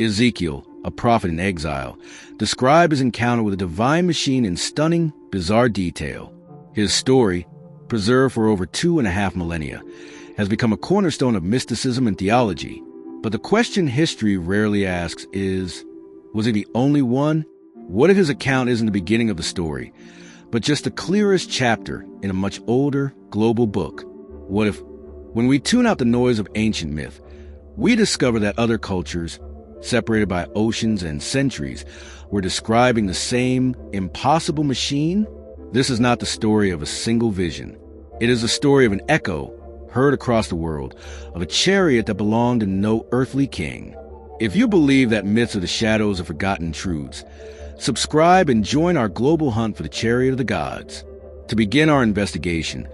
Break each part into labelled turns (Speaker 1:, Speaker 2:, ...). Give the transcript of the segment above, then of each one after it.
Speaker 1: Ezekiel, a prophet in exile, described his encounter with a divine machine in stunning, bizarre detail. His story, preserved for over 2.5 millennia, has become a cornerstone of mysticism and theology. But the question history rarely asks is, was he the only one? What if his account isn't the beginning of the story, but just the clearest chapter in a much older, global book? What if, when we tune out the noise of ancient myth, we discover that other cultures, separated by oceans and centuries, were describing the same impossible machine? This is not the story of a single vision. It is the story of an echo heard across the world, of a chariot that belonged to no earthly king. If you believe that myths are the shadows of forgotten truths, subscribe and join our global hunt for the chariot of the gods. To begin our investigation,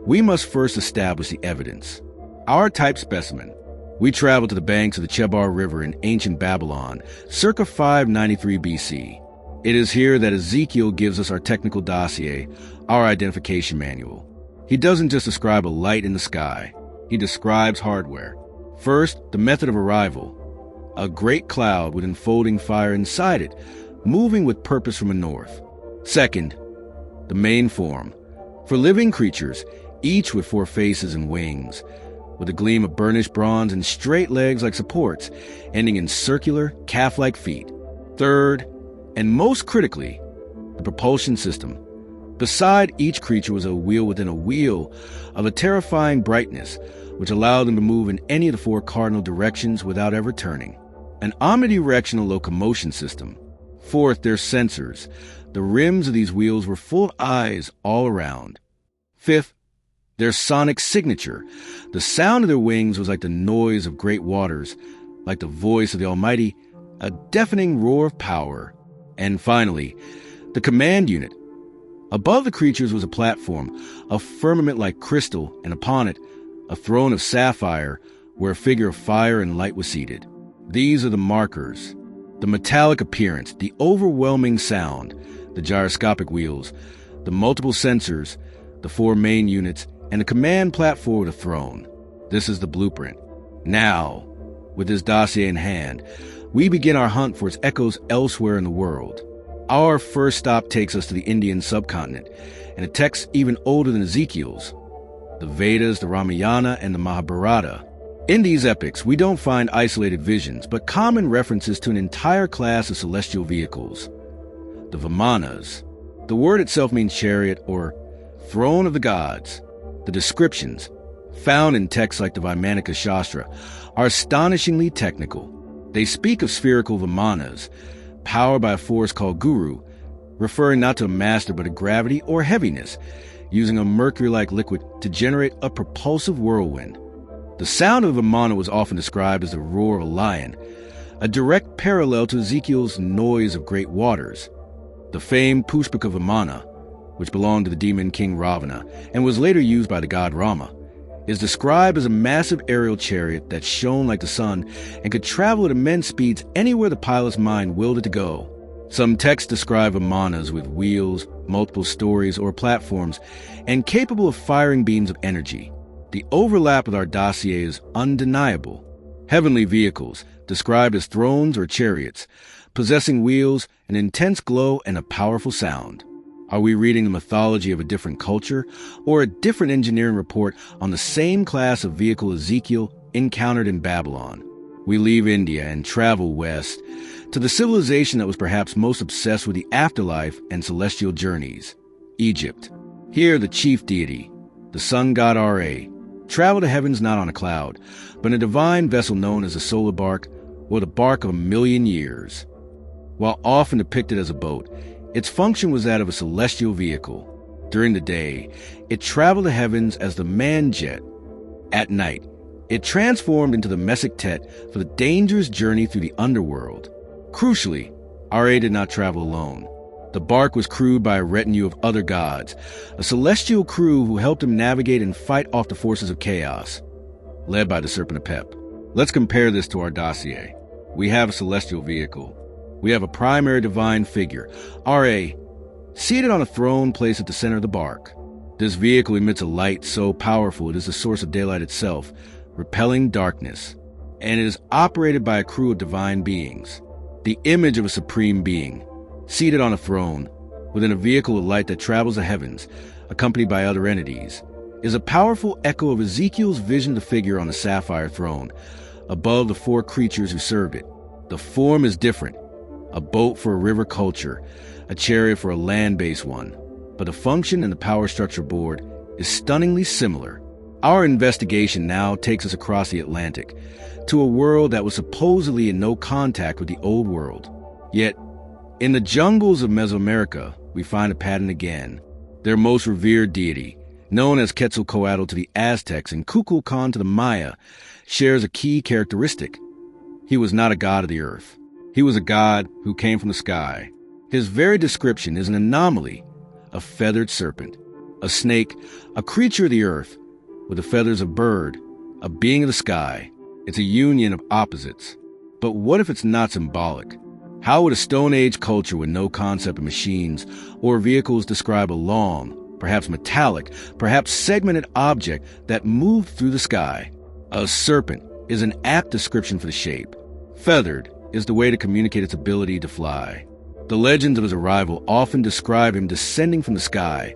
Speaker 1: we must first establish the evidence. Our type specimen. We travel to the banks of the Chebar River in ancient Babylon, circa 593 BC. It is here that Ezekiel gives us our technical dossier, our identification manual. He doesn't just describe a light in the sky. He describes hardware. First, the method of arrival. A great cloud with enfolding fire inside it, moving with purpose from the north. Second, the main form. For living creatures, each with 4 faces and wings, with a gleam of burnished bronze and straight legs like supports, ending in circular, calf-like feet. Third, and most critically, the propulsion system. Beside each creature was a wheel within a wheel of a terrifying brightness, which allowed them to move in any of the 4 cardinal directions without ever turning. An omnidirectional locomotion system. Fourth, their sensors. The rims of these wheels were full of eyes all around. Fifth, their sonic signature. The sound of their wings was like the noise of great waters, like the voice of the Almighty, a deafening roar of power. And finally, the command unit. Above the creatures was a platform, a firmament like crystal, and upon it, a throne of sapphire where a figure of fire and light was seated. These are the markers. The metallic appearance, the overwhelming sound, the gyroscopic wheels, the multiple sensors, the 4 main units, and the command platform with a throne. This is the blueprint. Now, with this dossier in hand, we begin our hunt for its echoes elsewhere in the world. Our first stop takes us to the Indian subcontinent, and a text even older than Ezekiel's, the Vedas, the Ramayana, and the Mahabharata. In these epics, we don't find isolated visions, but common references to an entire class of celestial vehicles, the Vimanas. The word itself means chariot or throne of the gods. The descriptions, found in texts like the Vaimanika Shastra, are astonishingly technical. They speak of spherical Vimanas, powered by a force called guru, referring not to a master but a gravity or heaviness, using a mercury-like liquid to generate a propulsive whirlwind. The sound of a Vimana was often described as the roar of a lion, a direct parallel to Ezekiel's noise of great waters. The famed Pushpika Vimana, which belonged to the demon king Ravana and was later used by the god Rama, is described as a massive aerial chariot that shone like the sun and could travel at immense speeds anywhere the pilot's mind willed it to go. Some texts describe Vimanas with wheels, multiple stories or platforms, and capable of firing beams of energy. The overlap with our dossier is undeniable. Heavenly vehicles, described as thrones or chariots, possessing wheels, an intense glow, and a powerful sound. Are we reading the mythology of a different culture, or a different engineering report on the same class of vehicle Ezekiel encountered in Babylon? We leave India and travel west to the civilization that was perhaps most obsessed with the afterlife and celestial journeys, Egypt. Here, the chief deity, the sun god Ra, traveled to heavens not on a cloud, but in a divine vessel known as the solar bark, or the bark of a million years. While often depicted as a boat, its function was that of a celestial vehicle. During the day, it traveled the heavens as the man jet. At night, it transformed into the Mesiktet for the dangerous journey through the underworld. Crucially, Ra did not travel alone. The bark was crewed by a retinue of other gods, a celestial crew who helped him navigate and fight off the forces of chaos, led by the Serpent of Pep. Let's compare this to our dossier. We have a celestial vehicle. We have a primary divine figure, Ra, seated on a throne placed at the center of the bark. This vehicle emits a light so powerful it is the source of daylight itself, repelling darkness. and it is operated by a crew of divine beings. The image of a supreme being, seated on a throne, within a vehicle of light that travels the heavens, accompanied by other entities, is a powerful echo of Ezekiel's vision of the figure on the sapphire throne, above the four creatures who served it. The form is different, a boat for a river culture, a chariot for a land-based one, but the function and the power structure board is stunningly similar. Our investigation now takes us across the Atlantic, to a world that was supposedly in no contact with the old world. Yet, in the jungles of Mesoamerica, we find a pattern again. Their most revered deity, known as Quetzalcoatl to the Aztecs and Kukulkan to the Maya, shares a key characteristic. He was not a god of the earth. He was a god who came from the sky. His very description is an anomaly, a feathered serpent, a snake, a creature of the earth, with the feathers of a bird, a being of the sky. It's a union of opposites. But what if it's not symbolic? How would a Stone Age culture with no concept of machines or vehicles describe a long, perhaps metallic, perhaps segmented object that moved through the sky? A serpent is an apt description for the shape. Feathered is the way to communicate its ability to fly. The legends of his arrival often describe him descending from the sky,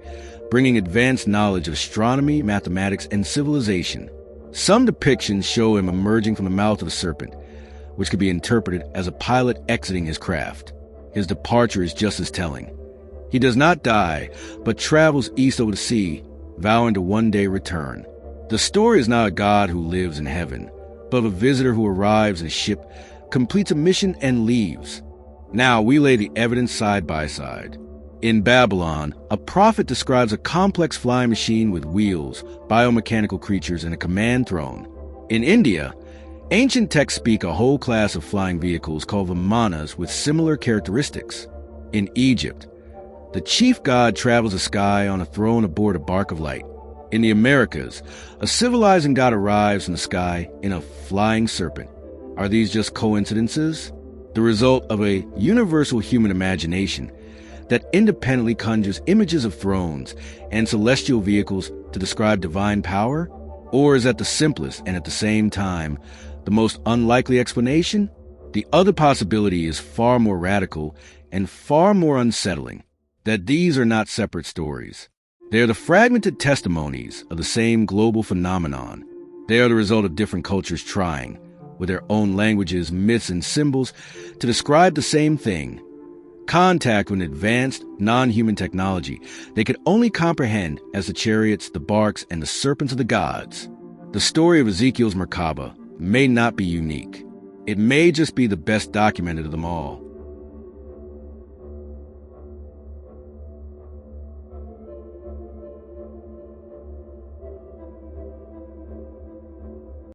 Speaker 1: bringing advanced knowledge of astronomy, mathematics, and civilization. Some depictions show him emerging from the mouth of the serpent, which could be interpreted as a pilot exiting his craft. His departure is just as telling. He does not die, but travels east over the sea, vowing to one day return. The story is not a god who lives in heaven, but of a visitor who arrives in a ship, completes a mission, and leaves. Now we lay the evidence side by side. In Babylon, a prophet describes a complex flying machine with wheels, biomechanical creatures, and a command throne. In India, ancient texts speak a whole class of flying vehicles called vimanas with similar characteristics. In Egypt, the chief god travels the sky on a throne aboard a bark of light. In the Americas, a civilizing god arrives in the sky in a flying serpent. Are these just coincidences? The result of a universal human imagination that independently conjures images of thrones and celestial vehicles to describe divine power? Or is that the simplest and at the same time the most unlikely explanation? The other possibility is far more radical and far more unsettling, that these are not separate stories. They are the fragmented testimonies of the same global phenomenon. They are the result of different cultures trying, with their own languages, myths, and symbols, to describe the same thing. Contact with an advanced, non-human technology they could only comprehend as the chariots, the barks, and the serpents of the gods. The story of Ezekiel's Merkaba may not be unique. It may just be the best documented of them all.